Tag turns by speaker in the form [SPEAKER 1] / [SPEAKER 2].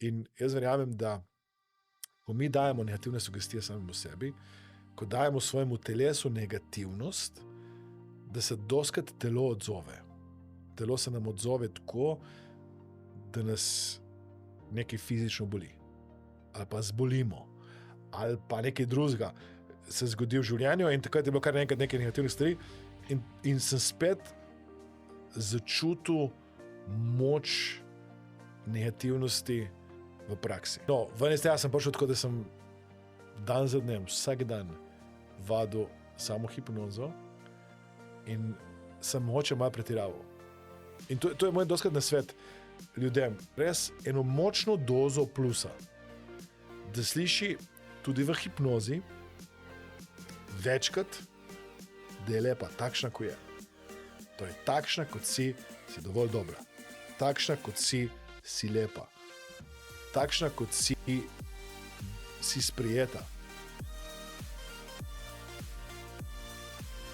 [SPEAKER 1] In jaz verjamem, da ko mi dajemo negativne sugestije samemu sebi, ko dajemo svojemu telesu negativnost, da se doskrat telo odzove. Telo se nam odzove tako, da nas nekaj fizično boli. Ali pa zbolimo. Ali pa nekaj drugega se zgodi v življenju in takrat je bilo kar nekaj negativnih stvari in sem spet začutil moč negativnosti v praksi. No, ven iz tega sem prišel tako, da sem dan za dnem, vsak dan vadil samo hipnozo in sem mogoče malo pretiraval. In to je moj doskrat nasvet ljudem. Res eno močno dozo plusa, da sliši tudi v hipnozi večkrat, da je lepa takšna, ko je. To je takšna, kot si dovolj dobra. Takšna, kot si lepa. Takšna, kot si sprijeta.